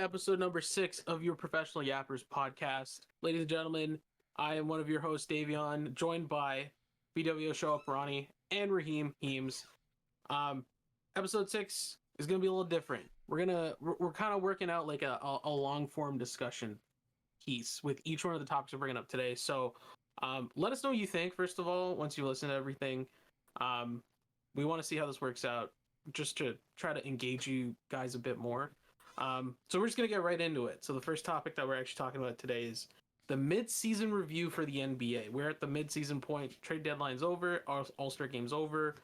to episode number 6 of your Professional Yappers podcast. Ladies and gentlemen, I am one of your hosts, Davion, joined by BWO Show Up Ronnie and Raheem Heems. Episode 6 is going to be a little different. We're kind of working out like a long form discussion piece with each one of the topics we're bringing up today. So let us know what you think, first of all, once you listen to everything. We want to see how this works out, just to try to engage you guys a bit more. So we're just going to get right into it. So the first topic that we're actually talking about today is the mid-season review for the NBA. We're at the mid-season point. Trade deadline's over. All-Star game's over.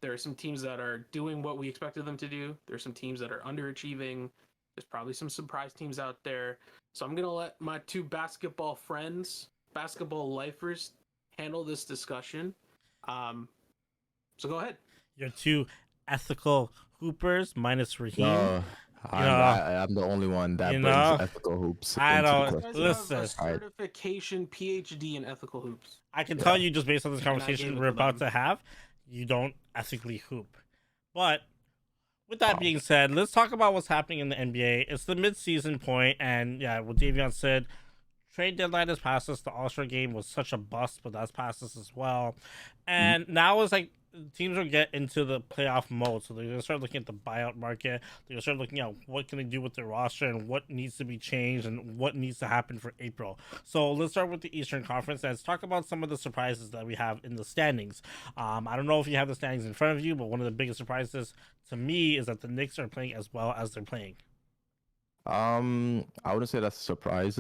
There are some teams that are doing what we expected them to do. There are some teams that are underachieving. There's probably some surprise teams out there. So I'm going to let my two basketball friends, basketball lifers, handle this discussion. So go ahead. Your two ethical hoopers minus Raheem. I'm the only one that brings ethical hoops. I don't listen. A certification PhD in ethical hoops. I can tell you just based on this conversation we're about to have, you don't ethically hoop. But with that being said, let's talk about what's happening in the NBA. It's the mid-season point, and yeah, what Davion said, trade deadline has passed us. The All-Star game was such a bust, but that's passed us as well. And now it's like teams will get into the playoff mode, so they're going to start looking at the buyout market. They're going to start looking at what can they do with their roster and what needs to be changed and what needs to happen for April. So let's start with the Eastern Conference. Let's talk about some of the surprises that we have in the standings. I don't know if you have the standings in front of you, but one of the biggest surprises to me is that the Knicks are playing as well as they're playing. I wouldn't say that's a surprise.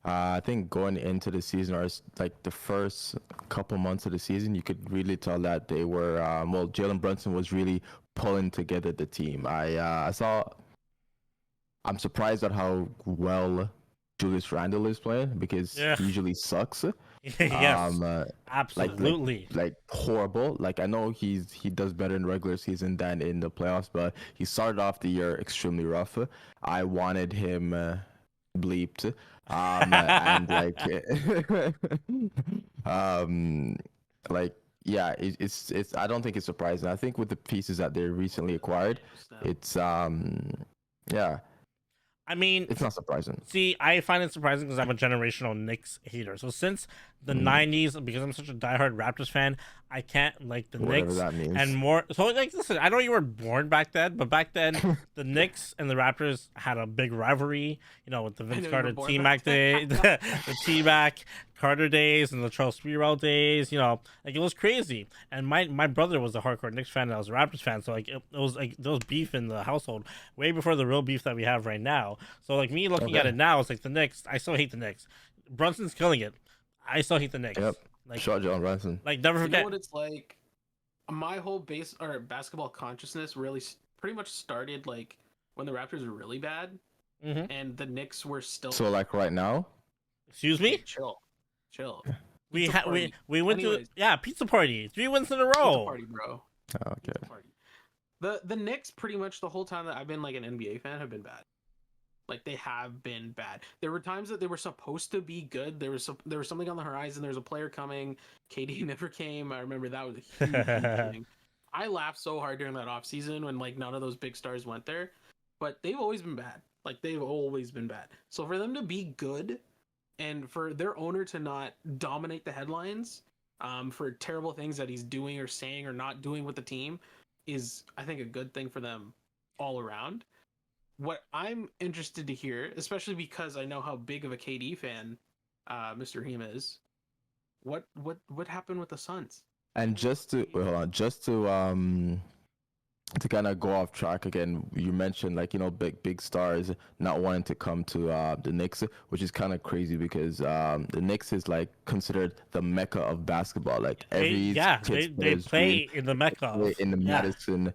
I think going into the season, or like the first couple months of the season, you could really tell that they were, Jalen Brunson was really pulling together the team. I'm surprised at how well Julius Randle is playing, because he usually sucks. Yes, absolutely. Like horrible. Like, I know he does better in regular season than in the playoffs, but he started off the year extremely rough. I wanted him bleeped. And it's I don't think it's surprising. I think with the pieces that they recently acquired, it's I mean, it's not surprising. See, I find it surprising because I'm a generational Knicks hater. So since the 90s, because I'm such a diehard Raptors fan, I can't like the Knicks and more. So like, listen, I know you were born back then, but back then the Knicks and the Raptors had a big rivalry. You know, with the Vince Carter T-Mac day, the T-Mac Carter days and the Charles Spiro days. You know, like it was crazy. And my brother was a hardcore Knicks fan, and I was a Raptors fan. So like it was like there was beef in the household way before the real beef that we have right now. So like me looking at it now, it's like the Knicks. I still hate the Knicks. Brunson's killing it. I still hate the Knicks. Yep. Like, short John Brunson. Like, never forget. You know what it's like? My whole basketball consciousness really pretty much started like when the Raptors were really bad, and the Knicks were still. So like right now. Excuse me. Chill. We went to pizza party. 3 wins in a row. Pizza party, bro. Oh, okay. The Knicks pretty much the whole time that I've been like an NBA fan have been bad. Like, they have been bad. There were times that they were supposed to be good. There was something on the horizon. There was a player coming. KD never came. I remember that was a huge thing. I laughed so hard during that offseason when like none of those big stars went there. But they've always been bad. Like, they've always been bad. So for them to be good and for their owner to not dominate the headlines for terrible things that he's doing or saying or not doing with the team is, I think, a good thing for them all around. What I'm interested to hear, especially because I know how big of a KD fan Mr. Heem is, what happened with the Suns? And just to kind of go off track again, you mentioned like, you know, big stars not wanting to come to the Knicks, which is kind of crazy because the Knicks is like considered the mecca of basketball. Like they play in the mecca in the Madison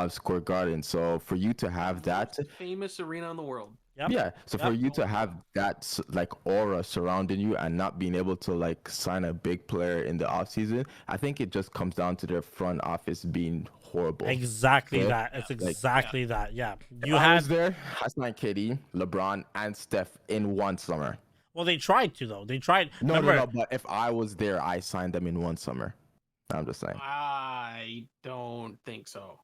Square Garden. So for you to have that famous arena in the world. Yep. Yeah, so for you to have that like aura surrounding you and not being able to like sign a big player in the offseason, I think it just comes down to their front office being horrible. Exactly that. It's exactly that. Yeah. I was there. I signed KD, LeBron, and Steph in one summer. Well, they tried to though. They tried. No. But if I was there, I signed them in one summer. I'm just saying. I don't think so.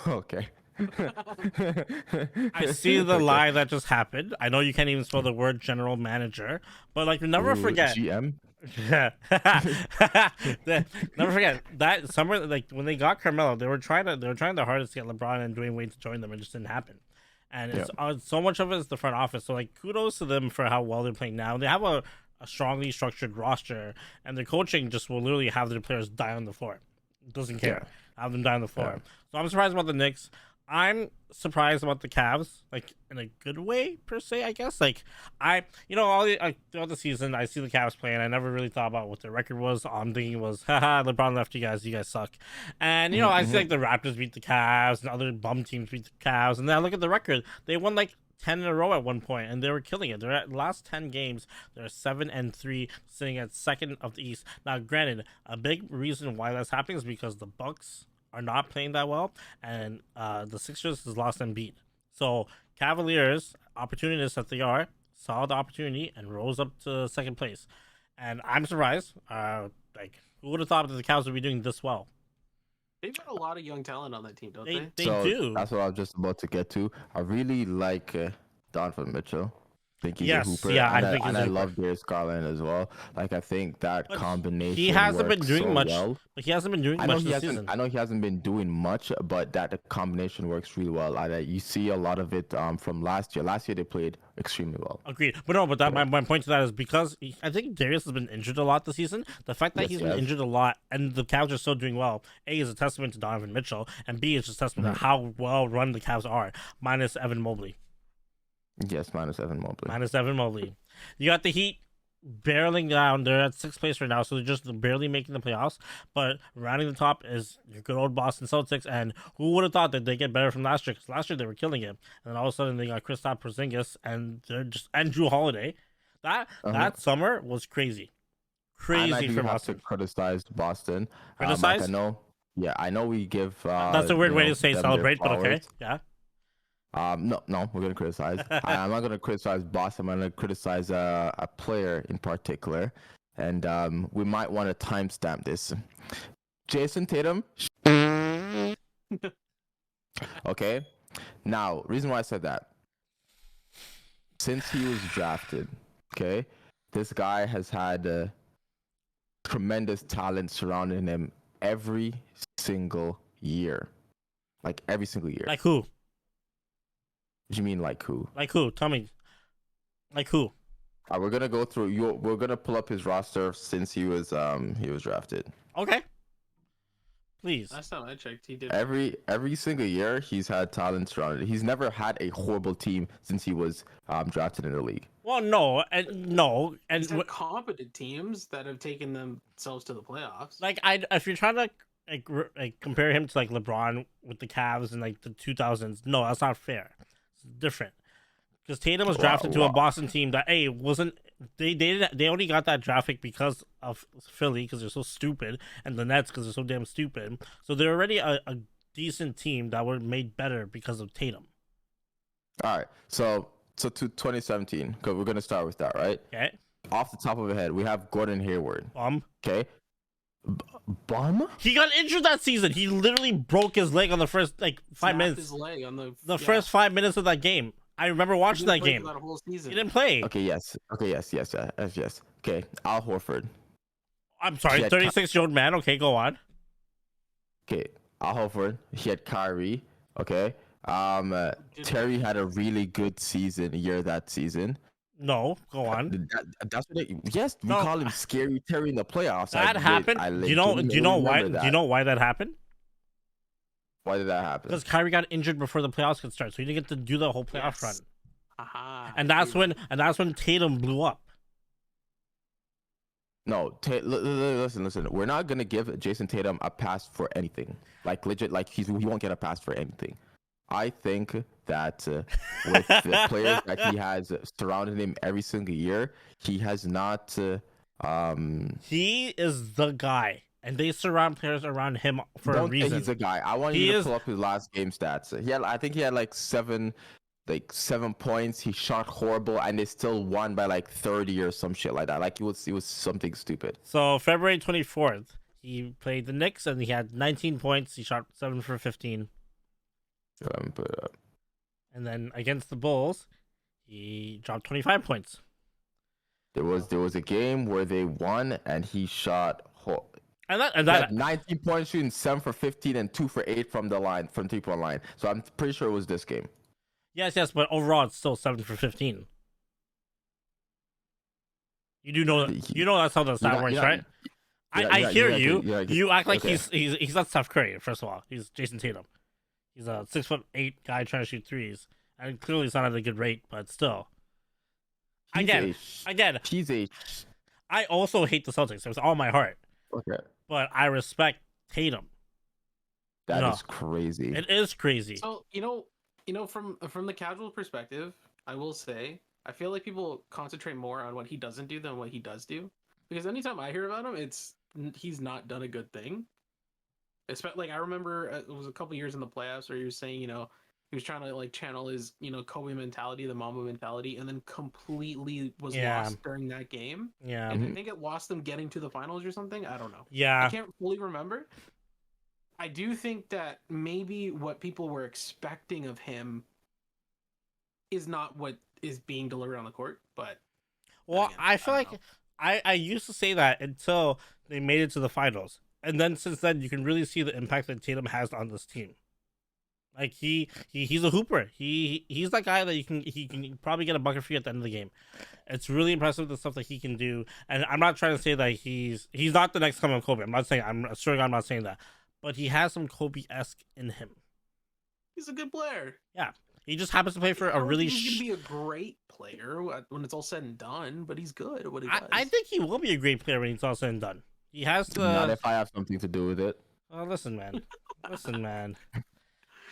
Okay. I see the lie that just happened. I know you can't even spell the word general manager, but like never forget. GM. Yeah. Never forget that summer, like when they got Carmelo, they were trying their hardest to get LeBron and Dwayne Wade to join them. It just didn't happen. And it's so much of it is the front office. So like kudos to them for how well they're playing now. They have a strongly structured roster, and their coaching just will literally have their players die on the floor. Doesn't care. Have them die on the floor. So I'm surprised about the Knicks. I'm surprised about the Cavs, like in a good way per se, I guess. Like throughout the season, I see the Cavs playing. I never really thought about what their record was. All I'm thinking was, haha, LeBron left you guys. You guys suck. And I see like the Raptors beat the Cavs and other bum teams beat the Cavs. And then I look at the record. They won like 10 in a row at one point, and they were killing it. They're at last 10 games. They're 7-3, sitting at second of the East. Now, granted, a big reason why that's happening is because the Bucks are not playing that well, and the Sixers has lost Embiid. So Cavaliers, opportunists that they are, saw the opportunity and rose up to second place. And I'm surprised. Who would have thought that the Cavs would be doing this well? They've got a lot of young talent on that team, don't they? They do. That's what I was just about to get to. I really like Donovan Mitchell. I think he's a hooper. Yeah, I love Darius Garland as well. Like I think that combination. He hasn't been doing so much. Well. But he hasn't been doing much this season. I know he hasn't been doing much, but that the combination works really well. You see a lot of it from last year. Last year they played extremely well. Agreed. But my point to that is because I think Darius has been injured a lot this season. The fact that he's been injured a lot and the Cavs are still doing well, A, is a testament to Donovan Mitchell, and B, is just a testament to how well run the Cavs are, minus Evan Mobley. Yes, minus Evan Mobley. Minus Evan Mobley. You got the Heat barreling down. They're at 6th place right now, so they're just barely making the playoffs. But rounding the top is your good old Boston Celtics. And who would have thought that they get better from last year? Because last year they were killing it, and then all of a sudden they got Kristaps Porzingis and Drew Holiday. That summer was crazy. Crazy for Boston. To criticize Boston. Criticize? I know we give. That's a weird way to say celebrate, but okay, yeah. No, we're gonna criticize. I'm not gonna criticize Boston. I'm gonna criticize a player in particular, and we might want to timestamp this. Jason Tatum. Okay. Now, reason why I said that. Since he was drafted, okay, this guy has had tremendous talent surrounding him every single year, like every single year. Like who? What do you mean, like who? Like who? Tell me. Like who? We're gonna go through. We're gonna pull up his roster since he was drafted. Okay. Please. Last time I checked, he did. Every single year, he's had talent surrounded. He's never had a horrible team since he was drafted in the league. Well, no, and competent teams that have taken themselves to the playoffs. Like, if you're trying to like compare him to like LeBron with the Cavs in like the 2000s, no, that's not fair. It's different. Because Tatum was drafted to a Boston team that wasn't they only got that draft pick because of Philly because they're so stupid, and the Nets because they're so damn stupid. So they're already a decent team that were made better because of Tatum. All right, so to 2017, because we're gonna start with that, right? Okay. Off the top of the head, we have Gordon Hayward. Okay. Bum? He got injured that season. He literally broke his leg on the first 5 minutes. His leg on the first 5 minutes of that game. I remember watching that game. That whole season. He didn't play. Okay, yes. Okay, Al Horford. I'm sorry, 36-year-old man. Okay, go on. Okay, Al Horford. He had Kyrie. Okay. Terry had a really good year that season. No, go on. That's what yes, we call him Scary Terry in the playoffs. That happened. Do you know why? Do you know why that happened? Why did that happen? Because Kyrie got injured before the playoffs could start, so he didn't get to do the whole playoff run. And that's when Tatum blew up. No, listen. We're not gonna give Jason Tatum a pass for anything. Like legit, like he won't get a pass for anything. I think that with the players that he has surrounding him every single year, he has not. He is the guy, and they surround players around him for a reason. He's a guy. I want you to pull up his last game stats. I think he had like 7 points. He shot horrible, and they still won by like 30 or some shit like that. Like it was something stupid. So February 24th, he played the Knicks, and he had 19 points. He shot 7 for 15. Let me put it up. And then against the Bulls, he dropped 25 points. There was a game where they won, and he shot. And He that had 19 points, shooting 7 for 15 and 2 for 8 from the line, from 3-point line. So I'm pretty sure it was this game. yes, but overall it's still 7 for 15. You know that's how the stat works, right? I hear you. You act like he's not Steph Curry. First of all, he's Jason Tatum. He's a 6'8" guy trying to shoot threes, and clearly it's not at a good rate, but still. Again, I also hate the Celtics with all my heart. Okay. But I respect Tatum. That is crazy. It is crazy. So from the casual perspective, I will say I feel like people concentrate more on what he doesn't do than what he does do. Because anytime I hear about him, he's not done a good thing. Especially, I remember it was a couple years in the playoffs where he was saying, he was trying to like channel his, Kobe mentality, the Mamba mentality, and then completely was lost during that game. Yeah. And I think it lost them getting to the finals or something. I don't know. Yeah. I can't fully remember. I do think that maybe what people were expecting of him is not what is being delivered on the court, but again, I feel like I used to say that until they made it to the finals. And then since then you can really see the impact that Tatum has on this team. Like he's a hooper. He's that guy that he can probably get a bucket for you at the end of the game. It's really impressive the stuff that he can do. And I'm not trying to say that he's not the next coming of Kobe. I'm not saying that. But he has some Kobe-esque in him. He's a good player. Yeah. He just happens to play for a really... He's going to be a great player when it's all said and done, but he's good at what he does. I think he will be a great player when it's all said and done. He has to... Not if I have something to do with it. Oh, listen, man.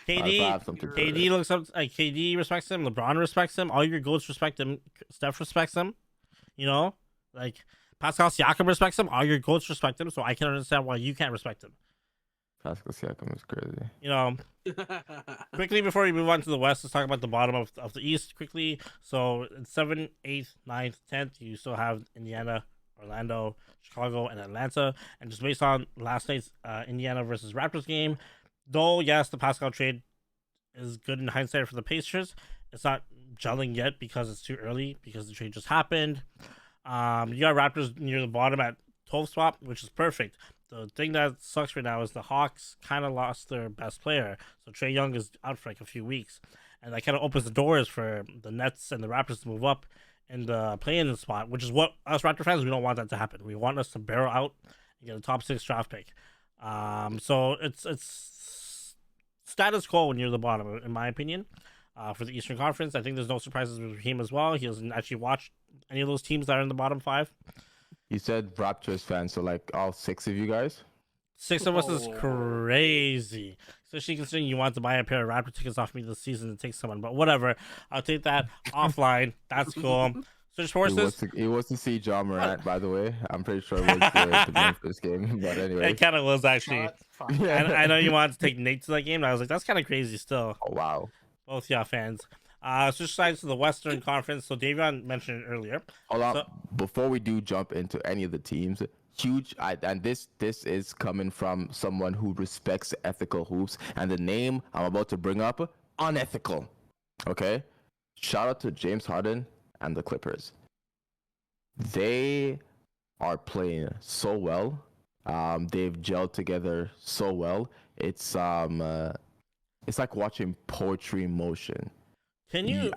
KD looks up... KD respects him. LeBron respects him. All your GOATs respect him. Steph respects him. Like Pascal Siakam respects him. All your GOATs respect him, so I can understand why you can't respect him. Pascal Siakam is crazy. Quickly before we move on to the West, let's talk about the bottom of the East quickly. So in 7th, 8th, 9th, 10th, you still have Indiana, Orlando, Chicago, and Atlanta. And just based on last night's Indiana versus Raptors game, though, yes, the Pascal trade is good in hindsight for the Pacers, it's not gelling yet because it's too early, because the trade just happened. You got Raptors near the bottom at 12th spot, which is perfect. The thing that sucks right now is the Hawks kind of lost their best player. So Trae Young is out for like a few weeks. And that kind of opens the doors for the Nets and the Raptors to move up in the play-in spot, which is what us Raptor fans, we don't want that to happen. We want us to barrel out and get a top 6 draft pick. So it's status quo when you're the bottom, in my opinion. For the Eastern Conference, I think there's no surprises with him as well. He doesn't actually watch any of those teams that are in the bottom 5. You said Raptors fans, so like all 6 of you guys? 6 of us is crazy. Especially considering you want to buy a pair of Raptor tickets off me this season to take someone. But whatever. I'll take that offline. That's cool. Switch horses. He wants to see John Morant, by the way. I'm pretty sure it was the Memphis game. But anyway. It kind of was, actually. I know you wanted to take Nate to that game. And I was like, that's kind of crazy still. Oh, wow. Both y'all fans. Switch sides to the Western Conference. So Davion mentioned it earlier. Hold on. Before we do jump into any of the teams, and this is coming from someone who respects ethical hoops, and the name I'm about to bring up, unethical. Okay? Shout out to James Harden and the Clippers. They are playing so well. They've gelled together so well. It's like watching poetry in motion. Can you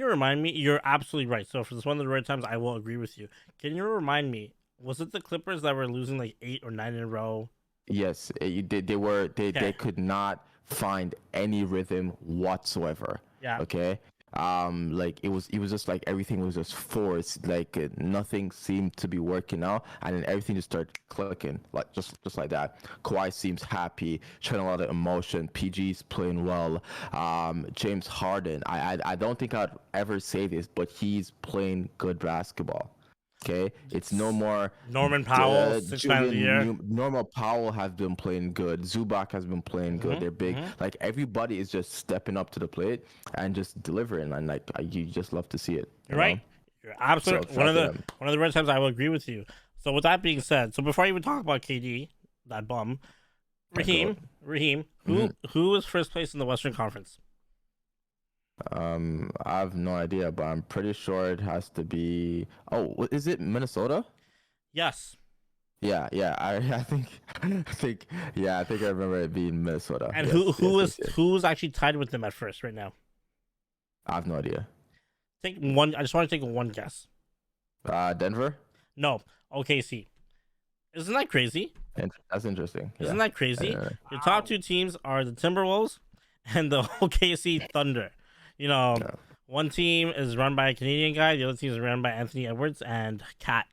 remind me? You're absolutely right. So for this one of the rare times, I will agree with you. Can you remind me? Was it the Clippers that were losing like 8 or 9 in a row? Yes, they could not find any rhythm whatsoever. Yeah. Okay. Like it was just like everything was just forced. Like nothing seemed to be working out, and then everything just started clicking, like just like that. Kawhi seems happy, showing a lot of emotion. PG's playing well. James Harden, I don't think I'd ever say this, but he's playing good basketball. Okay, it's no more Norman Powell, 6th man of the year. Norman Powell has been playing good. Zubac has been playing good. They're big. Like everybody is just stepping up to the plate and just delivering, and like you just love to see it. You're right. You're absolutely one of the red times I will agree with you. So with that being said, so before I even talk about KD, that bum, Raheem, who is first place in the Western Conference? I have no idea, but I'm pretty sure it has to be. Oh, is it Minnesota? Yes. Yeah. I think I remember it being Minnesota. And yes, who's actually tied with them at first right now? I have no idea. Take one. I just want to take one guess. Denver. No, OKC. Isn't that crazy? That's interesting. Isn't that crazy? Your top two teams are the Timberwolves and the OKC Thunder. One team is run by a Canadian guy, the other team is run by Anthony Edwards and Cat.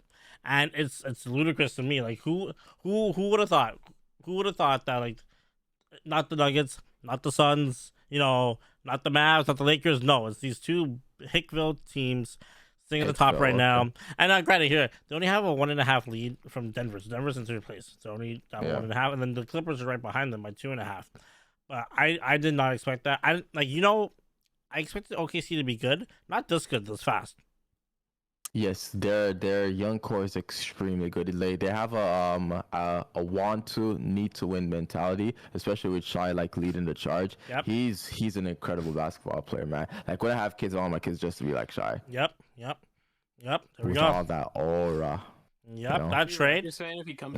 And it's ludicrous to me. Like who would have thought? Who would have thought that, like, not the Nuggets, not the Suns, not the Mavs, not the Lakers. No, it's these two Hickville teams sitting at the top right now. And granted, here they only have a 1.5 lead from Denver. So Denver's in third place. It's only 1.5, and then the Clippers are right behind them by 2.5. But I did not expect that. I expected OKC to be good, not this good, this fast. Yes, their young core is extremely good. They have a want to, need to win mentality, especially with Shai leading the charge. Yep. He's an incredible basketball player, man. Like when I have kids, I want my kids just to be like Shai. Yep. There we with go. all that aura. Yep, that trade. Raptors fan if he comes.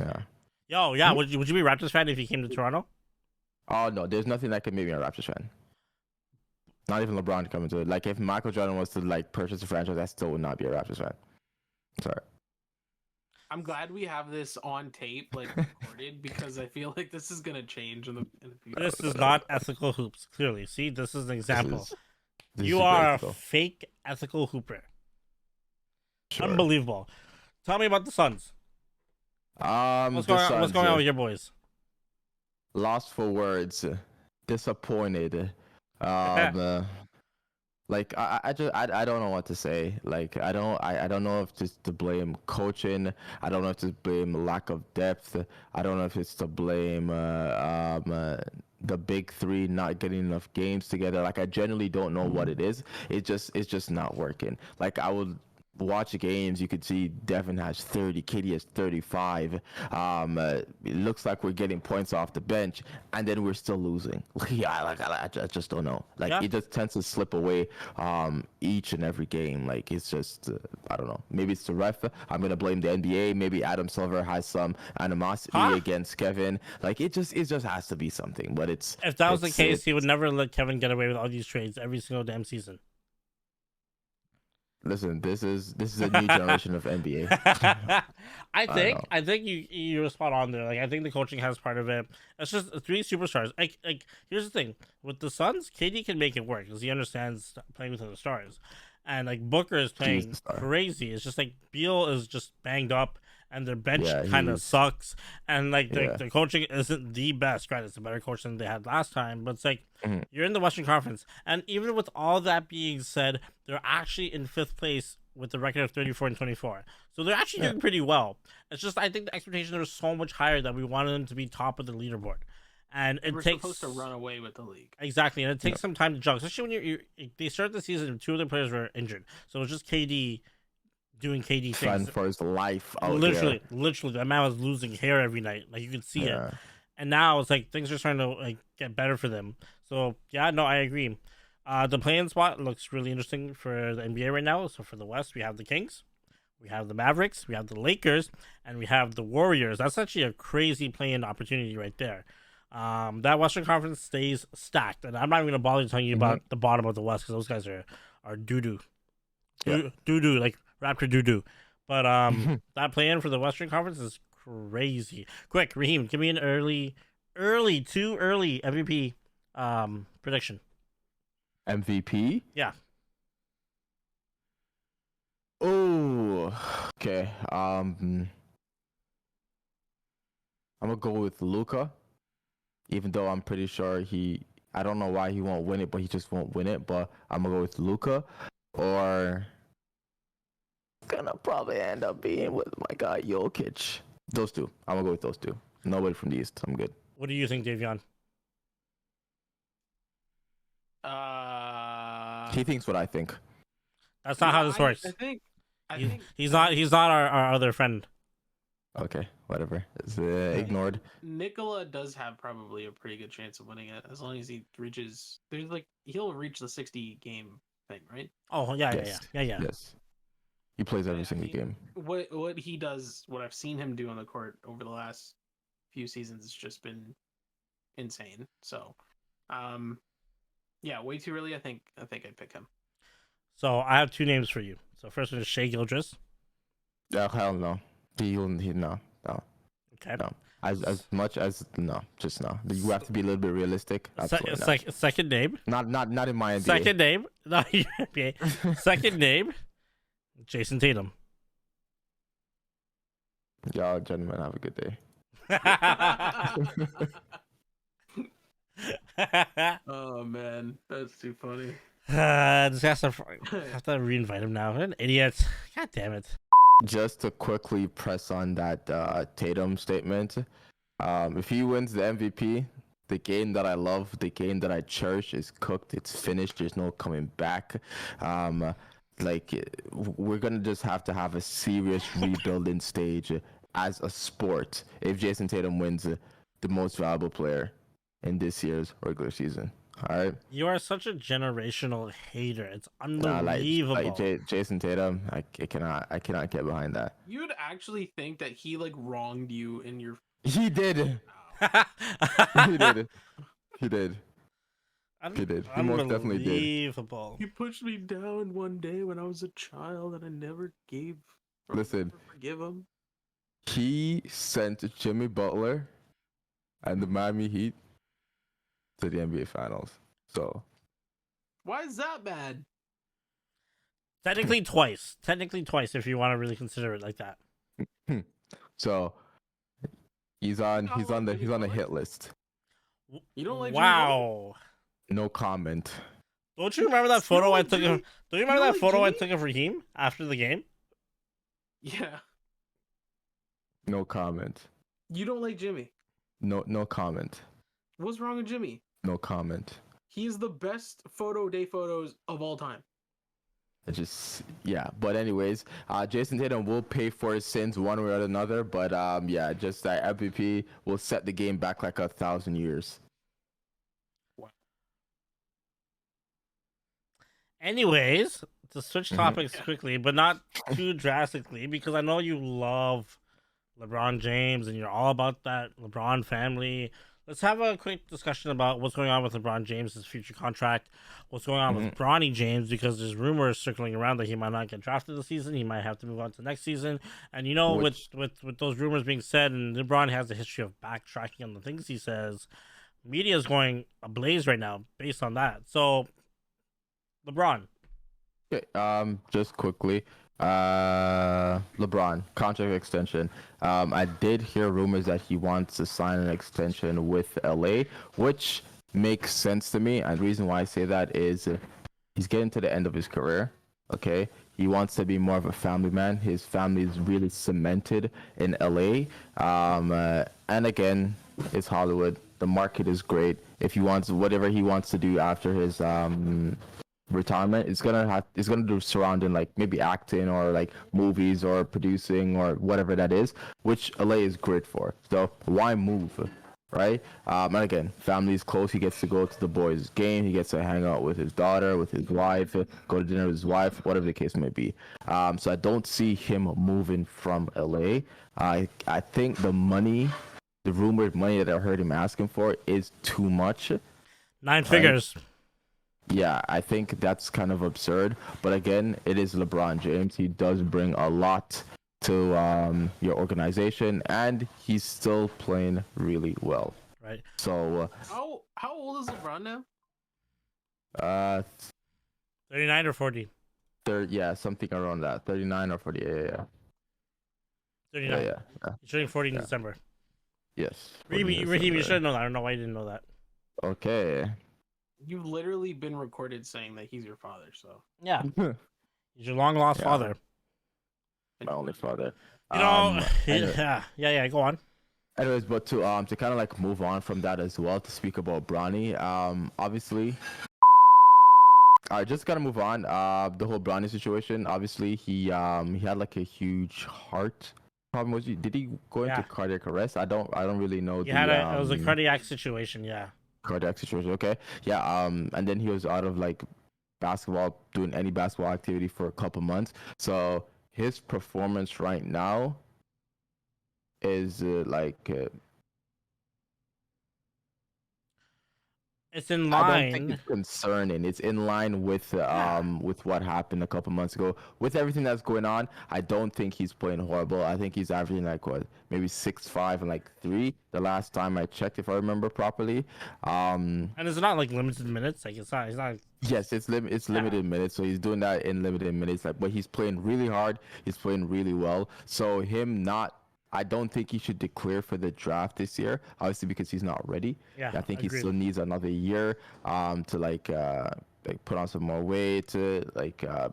Yo, yeah. Would you be a Raptors fan if he came to Toronto? Oh no, there's nothing that could make me a Raptors fan. Not even LeBron coming to it. Like if Michael Jordan was to purchase a franchise, I still would not be a Raptors fan. Sorry. I'm glad we have this on tape, recorded, because I feel like this is gonna change in the future. This is not ethical hoops. Clearly, see, this is an example. You is are ethical. a fake ethical hooper. Sure. Unbelievable. Tell me about the Suns. What's going on with your boys? Lost for words. Disappointed. I don't know what to say. I don't know if it's to blame coaching. I don't know if it's to blame lack of depth. I don't know if it's to blame the big three not getting enough games together. I genuinely don't know what it is. It's just not working. I would watch the games, you could see Devin has 30, KD has 35. It looks like we're getting points off the bench, and then we're still losing. I just don't know. It just tends to slip away each and every game. It's just I don't know. Maybe it's the ref. I'm gonna blame the NBA. Maybe Adam Silver has some animosity against Kevin. It just has to be something. But if that was the case, he would never let Kevin get away with all these trades every single damn season. Listen, this is a new generation of NBA. I think you're spot on there. I think the coaching has part of it. It's just three superstars. Here's the thing with the Suns, KD can make it work because he understands playing with other stars, and Booker is playing crazy. It's just Beal is just banged up, and their bench kind of sucks, and the coaching isn't the best. Right, it's a better coach than they had last time, but it's you're in the Western Conference, and even with all that being said, they're actually in fifth place with a record of 34-24. So they're actually doing pretty well. It's just I think the expectations are so much higher that we wanted them to be top of the leaderboard, and we're supposed to run away with the league. Exactly, and it takes some time to jump, especially when they start the season and two of the players were injured, so it's just KD doing KD things for his life. Literally, that man was losing hair every night. You could see it. And now it's things are starting to get better for them. So I agree. The play-in spot looks really interesting for the NBA right now. So for the West, we have the Kings, we have the Mavericks, we have the Lakers, and we have the Warriors. That's actually a crazy play-in opportunity right there. That Western Conference stays stacked, and I'm not even gonna bother telling you about the bottom of the West because those guys are doo-doo, doo-doo, Raptor doo-doo. But that play-in for the Western Conference is crazy. Quick, Raheem, give me an too early MVP prediction. MVP? Yeah. Oh, okay. I'm gonna go with Luka, even though I'm pretty sure I don't know why he won't win it, but he just won't win it. But I'm gonna go with Luka, or gonna probably end up being with my guy Jokic. Those two. I'm gonna go with those two. Nobody from the East. I'm good. What do you think, Davion? He thinks what I think. That's not how this works. I think he's not our other friend. Okay. whatever. It's ignored. Nikola does have probably a pretty good chance of winning it as long as he reaches. There's like he'll reach the 60 game thing, right? Oh Yes. yeah. Yes. He plays every single game. What he does, what I've seen him do on the court over the last few seasons, has just been insane. So, yeah, way too early. I think I'd pick him. So I have two names for you. So first one is Shea Gilgeous. Hell no. No. Okay. No. As much as no, just no. You have to be a little bit realistic. Second name. Not in my NBA. Second name. Not your NBA. Second name. Jason Tatum. Y'all gentlemen have a good day. Oh man, that's too funny. Just have to reinvite him now. An idiot. God damn it. Just to quickly press on that Tatum statement, if he wins the MVP, the game that I love, the game that I cherish is cooked. It's finished. There's no coming back. We're gonna just have to have a serious rebuilding stage as a sport if Jason Tatum wins the most valuable player in this year's regular season. All right. You are such a generational hater. It's unbelievable. Jason Tatum, I cannot get behind that. You'd actually think that he like wronged you in your. He did. He did. He did. He most definitely did. Unbelievable. He pushed me down one day when I was a child, and I never gave. Listen. Forgive him. He sent Jimmy Butler and the Miami Heat to the NBA Finals. So. Why is that bad? Technically twice, if you want to really consider it like that. So he's on the hit list. You don't like? Wow. No comment. Don't you remember that photo I took? Don't you remember that photo I Jimmy? took of Raheem after the game? Yeah. No comment. You don't like Jimmy. No comment. What's wrong with Jimmy? No comment. He is the best day photos of all time. But anyways, Jason Tatum will pay for his sins one way or another, but just that MVP will set the game back like 1,000 years. Wow. Anyways, to switch topics quickly, but not too drastically, because I know you love LeBron James and you're all about that LeBron family. Let's have a quick discussion about what's going on with LeBron James' future contract, what's going on with Bronny James, because there's rumors circling around that he might not get drafted this season. He might have to move on to next season. And, with those rumors being said, and LeBron has a history of backtracking on the things he says, media is going ablaze right now based on that. So, LeBron. Okay, just quickly. LeBron contract extension. I did hear rumors that he wants to sign an extension with LA, which makes sense to me. And the reason why I say that is he's getting to the end of his career. Okay, he wants to be more of a family man. His family is really cemented in LA. And again, it's Hollywood. The market is great. If he wants whatever he wants to do after his retirement, it's gonna do surrounding like maybe acting or like movies or producing or whatever that is, which LA is great for. So why move, right? And again, family is close. He gets to go to the boys' game. He gets to hang out with his daughter, with his wife, go to dinner with his wife, whatever the case may be. So I don't see him moving from LA. I think the rumored money that I heard him asking for is too much. 9 figures. Yeah, I think that's kind of absurd. But again, it is LeBron James. He does bring a lot to your organization, and he's still playing really well. Right. So how old is LeBron now? 39 or 40. Something around that. 39 or 40. Yeah. 39. Yeah. He's turning 40 in December. Yes. Raheem, you should know that. I don't know why you didn't know that. Okay. You've literally been recorded saying that he's your father, so. Yeah. He's your long lost father. My only father. You know, yeah, go on. Anyways, but to kind of like move on from that as well, to speak about Bronny, obviously, I just gotta move on. The whole Bronny situation, obviously, he had like a huge heart problem was, did he go into cardiac arrest? I don't really know it was a cardiac situation, yeah. Cardiac situation, okay. Yeah, and then he was out of like basketball, doing any basketball activity for a couple months. So his performance right now is it's in I don't think line. it's concerning. It's in line with what happened a couple months ago. With everything that's going on, I don't think he's playing horrible. I think he's averaging like what, maybe 6'5" and like 3. The last time I checked, if I remember properly. And it's not like limited minutes. Like it's not. Yes, it's limited minutes, so he's doing that in limited minutes. Like, but he's playing really hard. He's playing really well. So him not, I don't think he should declare for the draft this year. Obviously, because he's not ready. Yeah, I think agreed. he still needs another year to like put on some more weight, to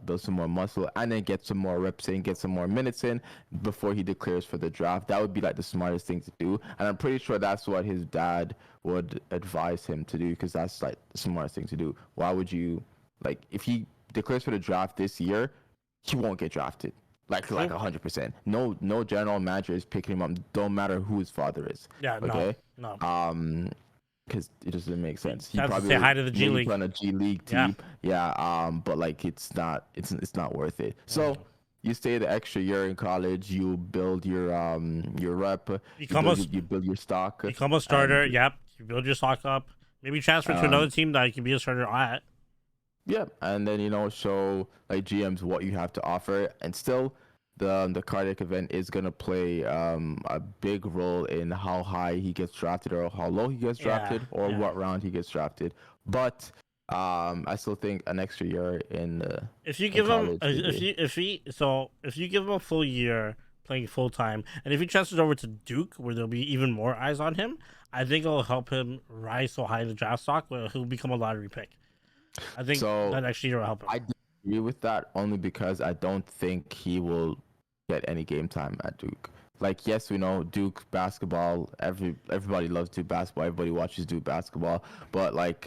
build some more muscle, and then get some more reps in, get some more minutes in before he declares for the draft. That would be like the smartest thing to do, and I'm pretty sure that's what his dad would advise him to do, because that's like the smartest thing to do. Why would you, like, if he declares for the draft this year, he won't get drafted. Like 100%. No general manager is picking him up. Don't matter who his father is. Yeah, okay? No. Because it doesn't make sense. He probably say hi to the G League. On a G League team. Yeah. But like it's not worth it. So you stay the extra year in college. You build your rep. You build your stock. Become a starter. Yep. You build your stock up. Maybe transfer to another team that you can be a starter at. Yeah, and then show like GMs what you have to offer, and still, the cardiac event is gonna play a big role in how high he gets drafted, or how low he gets drafted, or what round he gets drafted. But I still think an extra year in if you give him if you give him a full year playing full time, and if he transfers over to Duke, where there'll be even more eyes on him, I think it'll help him rise so high in the draft stock where he'll become a lottery pick. I think that actually will help him. I agree with that, only because I don't think he will get any game time at Duke. Like, yes, we know Duke basketball. Everybody loves Duke basketball. Everybody watches Duke basketball. But like,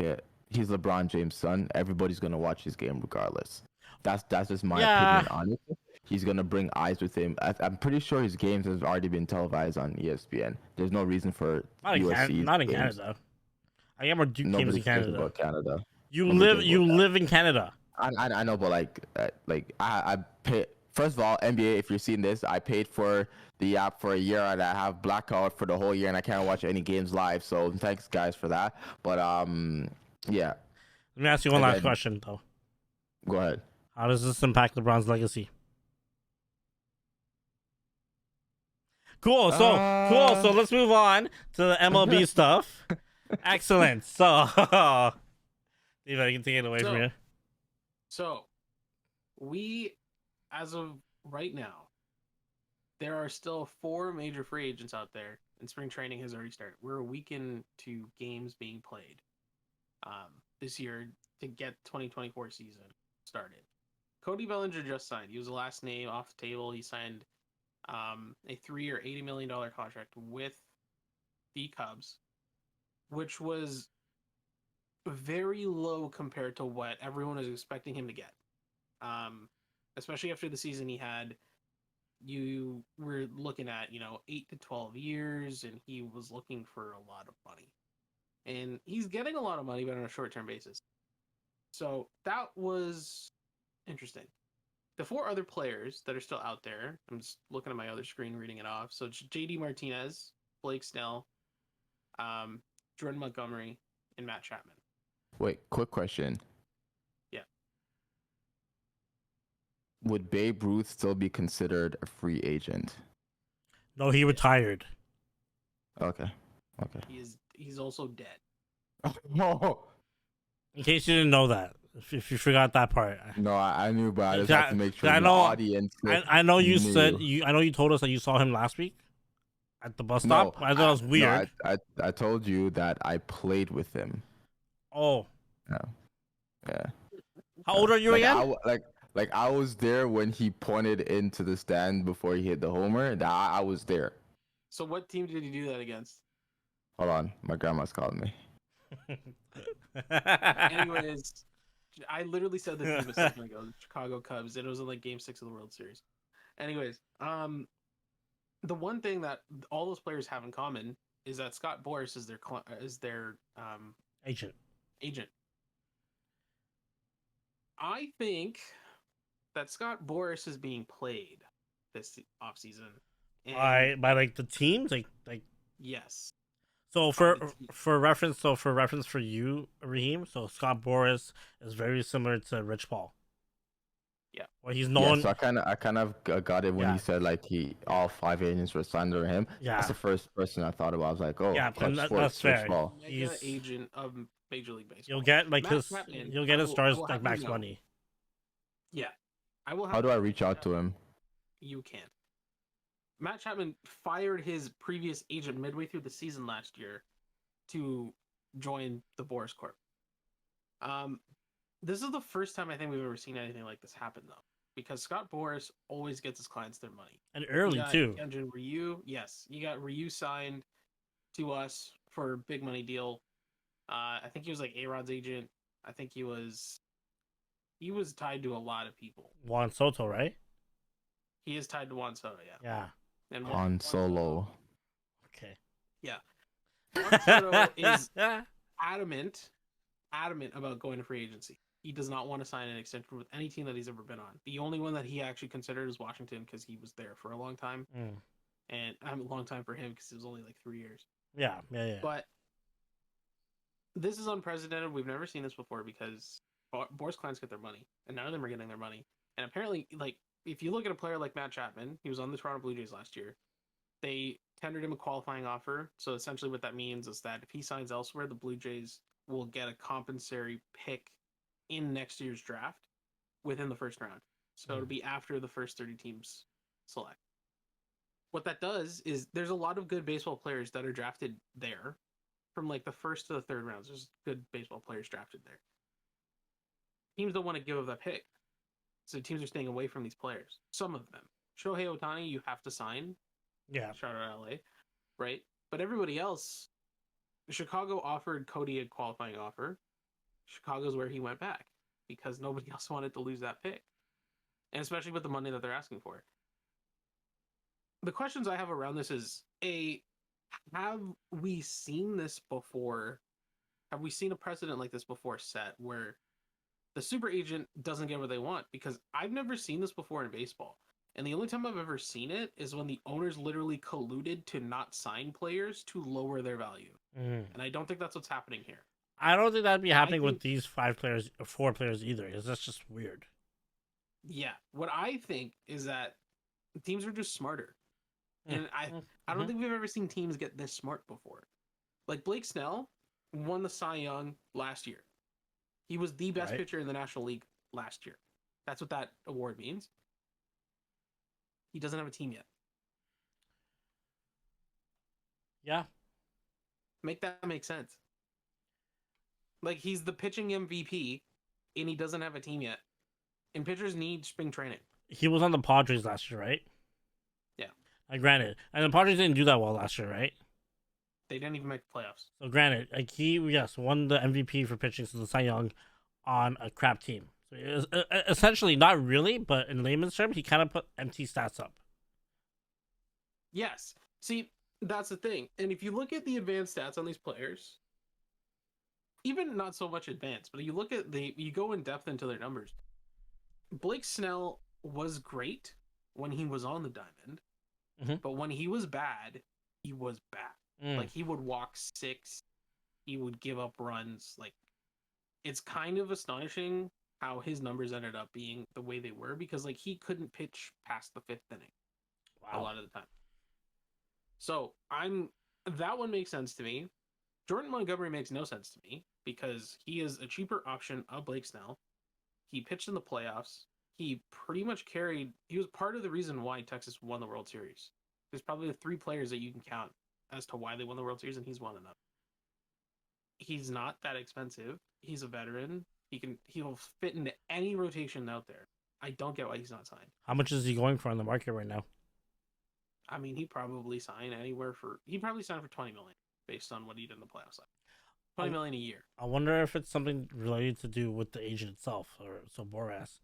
he's LeBron James' son. Everybody's gonna watch his game regardless. That's just my opinion on it. He's gonna bring eyes with him. I'm pretty sure his games have already been televised on ESPN. There's no reason for USC. Not in Canada. I get more Duke games in Canada. About Canada. You live in Canada. I know, but I pay. First of all, NBA, if you're seeing this, I paid for the app for a year, and I have blackout for the whole year, and I can't watch any games live. So thanks, guys, for that. But yeah. Let me ask you one last question, though. Go ahead. How does this impact LeBron's legacy? Cool. So let's move on to the MLB stuff. Excellent. So, Steve, I can take it away from you. So, we, as of right now, there are still 4 major free agents out there, and spring training has already started. We're a week into games being played this year to get 2024 season started. Cody Bellinger just signed. He was the last name off the table. He signed a 3-year, $80 million contract with the Cubs, which was very low compared to what everyone was expecting him to get. Especially after the season he had, you were looking at, 8 to 12 years, and he was looking for a lot of money. And he's getting a lot of money, but on a short-term basis. So that was interesting. The 4 other players that are still out there, I'm just looking at my other screen, reading it off. So it's JD Martinez, Blake Snell, Jordan Montgomery, and Matt Chapman. Wait, quick question. Yeah. Would Babe Ruth still be considered a free agent? No, he retired. Okay. He's also dead. Oh. In case you didn't know that, if you forgot that part. No, I knew, but I just have to make sure the audience. I know you said I know you told us that you saw him last week at the bus stop. I thought it was weird. No, I told you that I played with him. Oh. Yeah. How old are you again? I was there when he pointed into the stand before he hit the homer. I was there. So what team did he do that against? Hold on, my grandma's calling me. Anyways, I literally said the team a second ago, the Chicago Cubs, and it was in like Game 6 of the World Series. Anyways, the one thing that all those players have in common is that Scott Boras is their Agent. agent. I think that Scott Boras is being played this offseason. By like the teams, like yes. so for reference for you, Raheem, so Scott Boras is very similar to Rich Paul. Yeah. Well, he's known. Yeah, so I kind of got it when he said like all 5 agents were signed under him. Yeah. That's the first person I thought about. I was like, oh, Yeah, Clutch Sports, that's fair. Ball. Mega agent of Major League Baseball. You'll get like Matt Chapman, you'll get his stars like max money. Yeah, I will. How do I reach out to him? You can't. Matt Chapman fired his previous agent midway through the season last year to join the Boras Corp. This is the first time I think we've ever seen anything like this happen, though, because Scott Boras always gets his clients their money. And early, too. Ryu, yes. You got Ryu signed to us for a big money deal. I think he was like A-Rod's agent. I think he was tied to a lot of people. Juan Soto, right? He is tied to Juan Soto, yeah. Yeah. And Juan Solo. Okay. Yeah. Juan Soto is adamant about going to free agency. He does not want to sign an extension with any team that he's ever been on. The only one that he actually considered is Washington because he was there for a long time. And a long time for him because it was only like 3 years. Yeah. But this is unprecedented. We've never seen this before because Boras clients get their money, and none of them are getting their money. And apparently, like, if you look at a player like Matt Chapman, he was on the Toronto Blue Jays last year. They tendered him a qualifying offer. So essentially what that means is that if he signs elsewhere, the Blue Jays will get a compensatory pick in next year's draft within the first round. So it'll be after the first 30 teams select. What that does is there's a lot of good baseball players that are drafted there from like the first to the third rounds. There's good baseball players drafted there. Teams don't want to give up that pick. So teams are staying away from these players. Some of them. Shohei Ohtani, you have to sign. Yeah. Shout out LA. Right? But everybody else, Chicago offered Cody a qualifying offer. Chicago's where he went back because nobody else wanted to lose that pick. And especially with the money that they're asking for. The questions I have around this is, have we seen this before? Have we seen a precedent like this before set where the super agent doesn't get what they want? Because I've never seen this before in baseball. And the only time I've ever seen it is when the owners literally colluded to not sign players to lower their value. And I don't think that's what's happening here. I don't think that'd be happening with these 4 players either. That's just weird. Yeah. What I think is that teams are just smarter. And I don't think we've ever seen teams get this smart before. Like Blake Snell won the Cy Young last year. He was the best pitcher in the National League last year. That's what that award means. He doesn't have a team yet. Yeah. Make that make sense. Like, he's the pitching MVP, and he doesn't have a team yet. And pitchers need spring training. He was on the Padres last year, right? Yeah. Granted. And the Padres didn't do that well last year, right? They didn't even make the playoffs. So granted, like he won the MVP for pitching to the Cy Young on a crap team. So it was, essentially, not really, but in layman's terms, he kind of put empty stats up. Yes. See, that's the thing. And if you look at the advanced stats on these players, even not so much advanced, but you look at you go in depth into their numbers. Blake Snell was great when he was on the diamond, but when he was bad, he was bad. Like, he would walk 6, he would give up runs. Like, it's kind of astonishing how his numbers ended up being the way they were, because like he couldn't pitch past the 5th inning a lot of the time. So that one makes sense to me. Jordan Montgomery makes no sense to me because he is a cheaper option of Blake Snell. He pitched in the playoffs. He pretty much he was part of the reason why Texas won the World Series. There's probably the 3 players that you can count as to why they won the World Series, and he's one of them. He's not that expensive. He's a veteran. He'll fit into any rotation out there. I don't get why he's not signed. How much is he going for on the market right now? I mean, he'd probably sign for $20 million based on what he did in the playoffs. $20 million a year. I wonder if it's something related to do with the agent itself, or so Boras.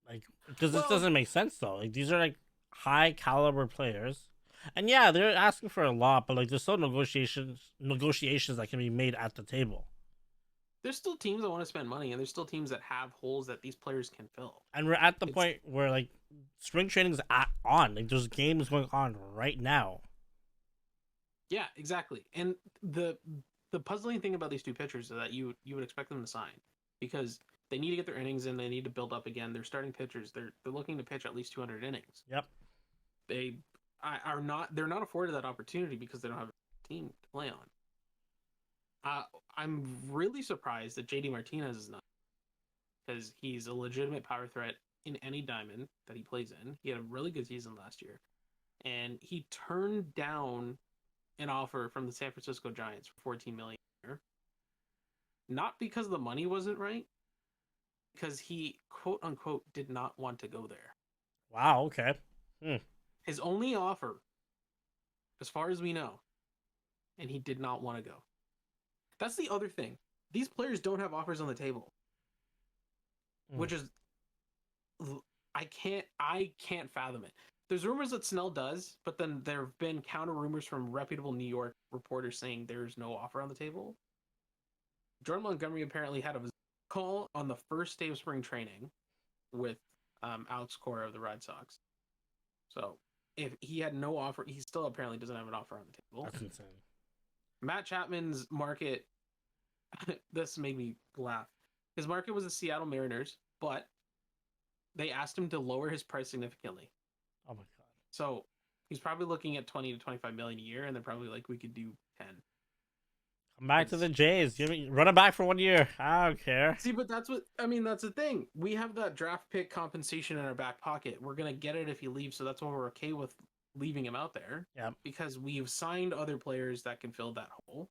Like, because this doesn't make sense though. Like, these are like high caliber players And yeah, they're asking for a lot, but like there's still negotiations that can be made at the table. There's still teams that want to spend money, and there's still teams that have holes that these players can fill. And we're at the point where like spring training's on. Like there's games going on right now. Yeah, exactly. And the puzzling thing about these two pitchers is that you would expect them to sign because they need to get their innings in. They need to build up again. They're starting pitchers. They're looking to pitch at least 200 innings. Yep. They're not afforded that opportunity because they don't have a team to play on. I'm really surprised that JD Martinez is not, because he's a legitimate power threat in any diamond that he plays in. He had a really good season last year, and he turned down an offer from the San Francisco Giants for $14 million a year. Not because the money wasn't right, because he quote unquote did not want to go there. Wow. Okay. His only offer, as far as we know, and he did not want to go. That's the other thing. These players don't have offers on the table, which is I can't fathom it. There's rumors that Snell does, but then there have been counter rumors from reputable New York reporters saying there's no offer on the table. Jordan Montgomery apparently had a call on the first day of spring training with Alex Cora of the Red Sox. So if he had no offer, he still apparently doesn't have an offer on the table. That's insane. Matt Chapman's market, this made me laugh. His market was the Seattle Mariners, but they asked him to lower his price significantly. Oh my god! So he's probably looking at 20 to 25 million a year, and they're probably like, we could do 10. Come back to the Jays. Run it back for 1 year. I don't care. See, but that's the thing. We have that draft pick compensation in our back pocket. We're gonna get it if he leaves, so that's why we're okay with leaving him out there. Yeah. Because we've signed other players that can fill that hole.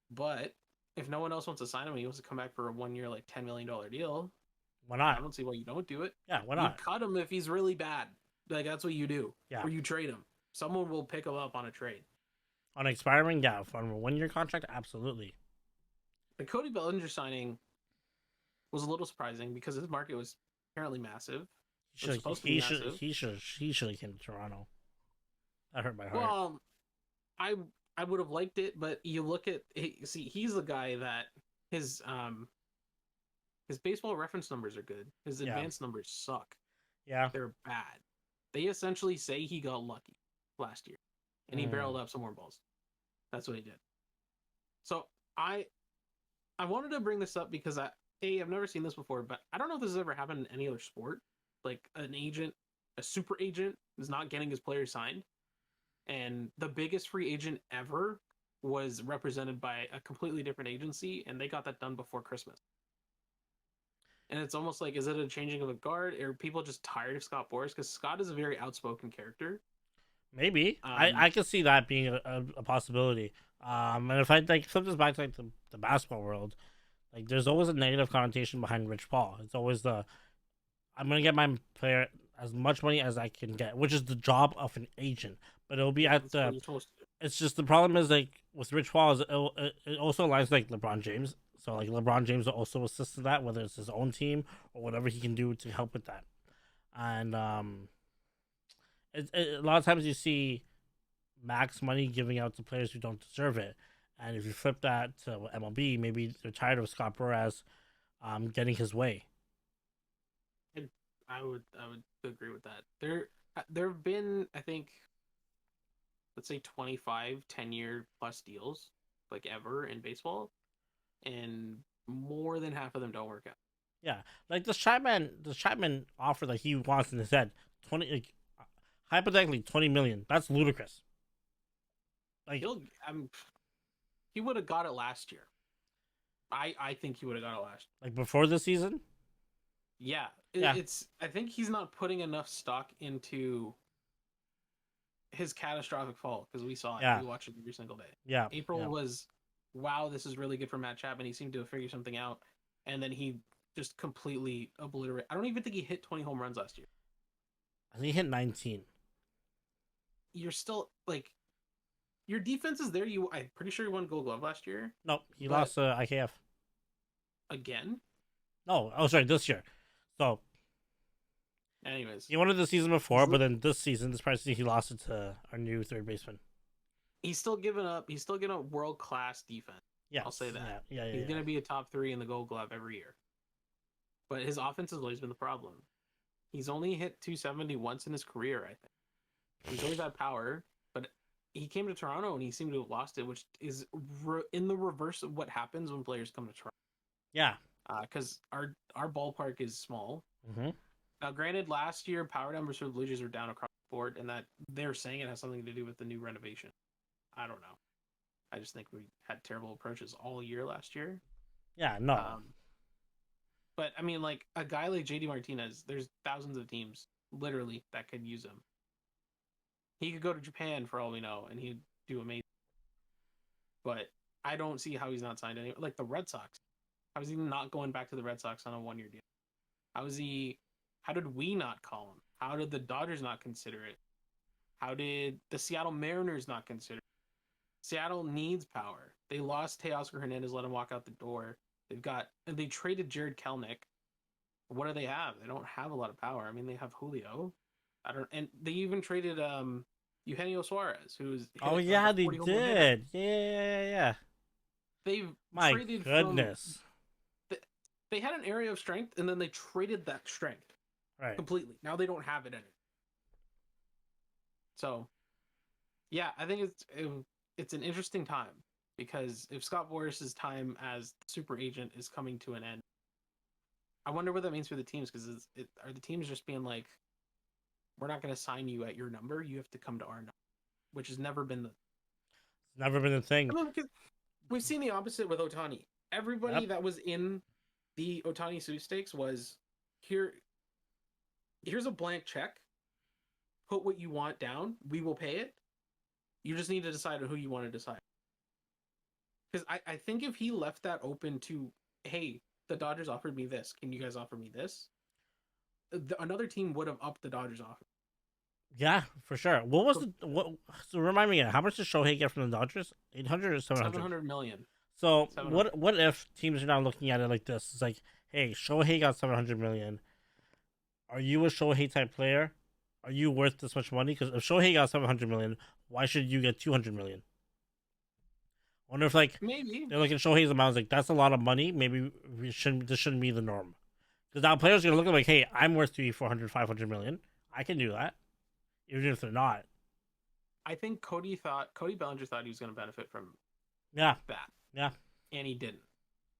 But if no one else wants to sign him, he wants to come back for a 1 year, like $10 million deal. Why not? I don't see why you don't do it. Yeah, why not? You cut him if he's really bad. Like, that's what you do. Yeah. Or you trade him. Someone will pick him up on a trade. On expiring, yeah. On a 1 year contract, absolutely. The Cody Bellinger signing was a little surprising because his market was apparently massive. He should have came to Toronto. That hurt my heart. Well, I would have liked it, but you look at he's the guy that his baseball reference numbers are good. His advanced numbers suck. Yeah, they're bad. They essentially say he got lucky last year, and he barreled up some more balls. That's what he did. So I wanted to bring this up because I've never seen this before, but I don't know if this has ever happened in any other sport. Like a super agent is not getting his players signed. And the biggest free agent ever was represented by a completely different agency, and they got that done before Christmas. And it's almost like, is it a changing of the guard? Or are people just tired of Scott Boras? Because Scott is a very outspoken character. Maybe. I could see that being a possibility. And if I flip this back to like the basketball world, like there's always a negative connotation behind Rich Paul. It's always I'm going to get my player as much money as I can get, which is the job of an agent. But it'll be it's just the problem is like with Rich Paul, it also aligns like LeBron James. So like LeBron James will also assist in that, whether it's his own team or whatever he can do to help with that. And a lot of times you see max money giving out to players who don't deserve it. And if you flip that to MLB, maybe they're tired of Scott Boras getting his way. I would agree with that. There have been, I think, let's say 25 10-year plus deals like ever in baseball, and more than half of them don't work out. Yeah, like the Chapman offer that he wants in his head, hypothetically $20 million. That's ludicrous. Like he would have got it last year. I think he would have got it last year. Like before the season. Yeah, I think he's not putting enough stock into his catastrophic fall because we saw it. Yeah. We watched it every single day. Yeah. April was, wow, this is really good for Matt Chapman. He seemed to have figured something out, and then he just completely obliterated. I don't even think he hit 20 home runs last year. I think he hit 19. You're still like, your defense is there. I'm pretty sure he won Gold Glove last year. Nope, he lost IKF again. No, sorry, this year. So Anyways, He wanted the season before, but then this season, this past season, he lost it to our new third baseman. he's still giving up. He's still getting a world-class defense. Yeah, I'll say that. Yeah. He's going to be a top 3 in the Gold Glove every year. But his offense has always been the problem. He's only hit 270 once in his career, I think. He's always had power, but he came to Toronto and he seemed to have lost it, which is in the reverse of what happens when players come to Toronto. Yeah. Because our ballpark is small. Mm-hmm. Now, granted, last year power numbers for the Blue Jays were down across the board, and that they're saying it has something to do with the new renovation. I don't know. I just think we had terrible approaches all year last year. Yeah, no. But I mean, like a guy like JD Martinez, there's thousands of teams literally that could use him. He could go to Japan for all we know, and he'd do amazing. But I don't see how he's not signed anywhere. Like the Red Sox, how is he not going back to the Red Sox on a 1-year deal? How did we not call him? How did the Dodgers not consider it? How did the Seattle Mariners not consider it? Seattle needs power. They lost Teoscar Hernandez, let him walk out the door. They traded Jared Kelenic. What do they have? They don't have a lot of power. I mean, they have Julio. And they even traded Eugenio Suarez, who's they did. Yeah. They've My traded goodness. They had an area of strength, and then they traded that strength completely. Now they don't have it anymore. So, yeah, I think it's an interesting time because if Scott Boris's time as super agent is coming to an end, I wonder what that means for the teams. Because are the teams just being like, we're not going to sign you at your number. You have to come to our number, which has never been the thing. I mean, we've seen the opposite with Ohtani. Everybody that was in the Ohtani sweepstakes was here's a blank check. Put what you want down. We will pay it. You just need to decide on who you want to decide. Because I think if he left that open to, hey, the Dodgers offered me this. Can you guys offer me this? Another team would have upped the Dodgers offer. Yeah, for sure. So remind me again, how much did Shohei get from the Dodgers? 800 or 700? 700 million. So what if teams are now looking at it like this? It's like, hey, Shohei got 700 million. Are you a Shohei type player? Are you worth this much money? Because if Shohei got 700 million, why should you get 200 million? I wonder if maybe they're looking at Shohei's amount, like that's a lot of money. Maybe this shouldn't be the norm. Because now players are gonna look at like, hey, I'm worth 300, 400, 500 million. I can do that, even if they're not. I think Cody Bellinger thought he was gonna benefit from that. Yeah, and he didn't.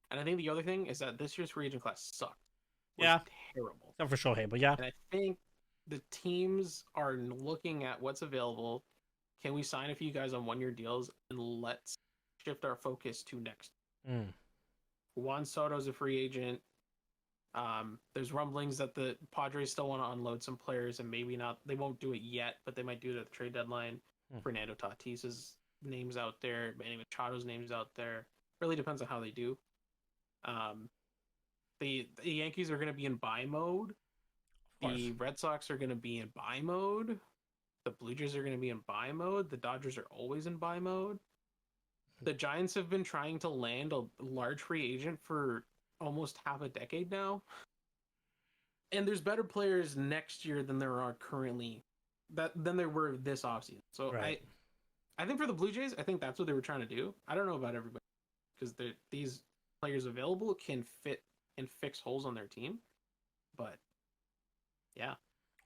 And I think the other thing is that this year's free agent class sucked. Terrible. Except for Shohei, but yeah. And I think the teams are looking at what's available. Can we sign a few guys on 1-year deals and let's shift our focus to next? Juan Soto's a free agent. There's rumblings that the Padres still want to unload some players and maybe not. They won't do it yet, but they might do it at the trade deadline. Fernando Tatis's name's out there. Manny Machado's name's out there. Really depends on how they do. The Yankees are going to be in buy mode. The Red Sox are going to be in buy mode. The Blue Jays are going to be in buy mode. The Dodgers are always in buy mode. The Giants have been trying to land a large free agent for almost half a decade now. And there's better players next year than there are currently than there were this offseason. So I think for the Blue Jays, I think that's what they were trying to do. I don't know about everybody because these players available can fit and fix holes on their team. But yeah.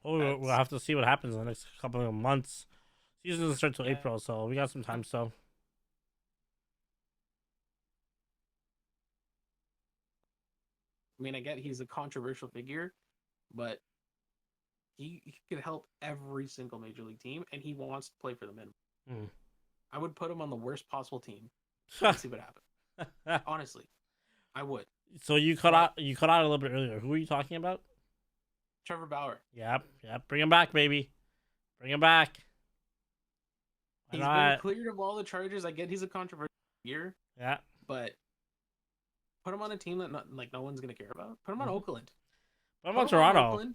We'll have to see what happens in the next couple of months. Season doesn't start till April, so we got some time still. I mean, I get he's a controversial figure, but he could help every single major league team, and he wants to play for the minimum. I would put him on the worst possible team and see what happens. Honestly, I would. So you cut out a little bit earlier. Who are you talking about? Trevor Bauer. Yep. Bring him back, baby. Bring him back. He's been cleared of all the charges. I get he's a controversial figure. Yeah. But put him on a team that no one's gonna care about. Put him on Oakland. Put him on Toronto.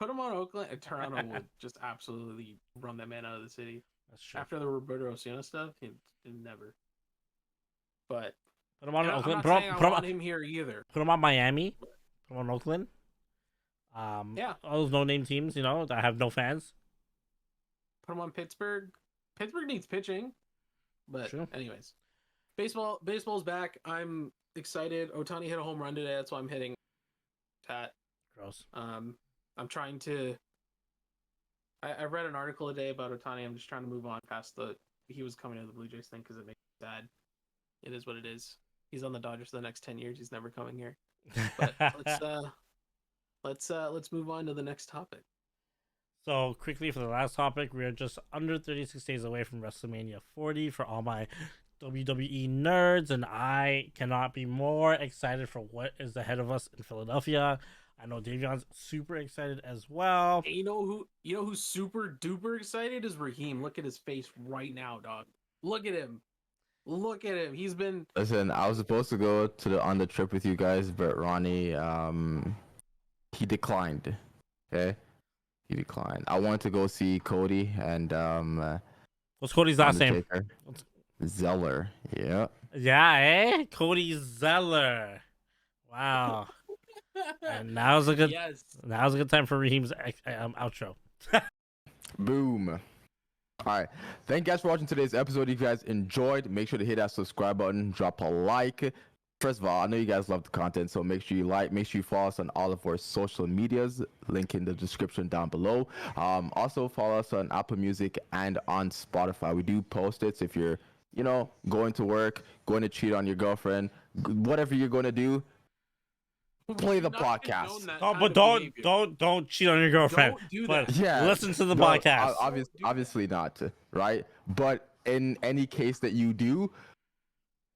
Put him on Oakland. Toronto would just absolutely run that man out of the city. That's true. After the Roberto Osuna stuff, he never. But put him on Oakland. I'm not saying I want him here either. Put him on Miami. Put him on Oakland. Yeah. All those no-name teams, that have no fans. Put them on Pittsburgh. Pittsburgh needs pitching, but True. anyways, baseball's back. I'm excited. Ohtani hit a home run today. That's why I'm hitting that. Gross. I'm trying to. I read an article today about Ohtani. I'm just trying to move on past he was coming to the Blue Jays thing because it makes me sad. It is what it is. He's on the Dodgers for the next 10 years. He's never coming here. But let's move on to the next topic. So quickly for the last topic, we are just under 36 days away from WrestleMania 40 for all my WWE nerds, and I cannot be more excited for what is ahead of us in Philadelphia. I know Davion's super excited as well. And you know who's super duper excited is Raheem. Look at his face right now, dog. Look at him. Look at him. He's been. Listen, I was supposed to go on the trip with you guys, but Ronnie, he declined. Okay, he declined. I wanted to go see Cody and What's Cody's last name? Zeller. Yeah. Yeah, eh? Cody Zeller. Wow. And now's a good time for Raheem's outro. Boom. All right. Thank you guys for watching today's episode. If you guys enjoyed, make sure to hit that subscribe button, drop a like. First of all, I know you guys love the content, so make sure you make sure you follow us on all of our social medias, link in the description down below. Also follow us on Apple Music and on Spotify. We do post it, so if you're, going to work, going to cheat on your girlfriend, whatever you're going to do, play the podcast. Oh, but don't cheat on your girlfriend. Don't do that. Yeah, listen to the podcast. Obviously not, right? But in any case that you do,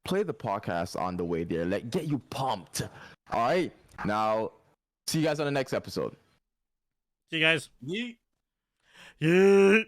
play the podcast on the way there. Get you pumped. All right. Now, see you guys on the next episode. See you guys. Yeet. Yeet.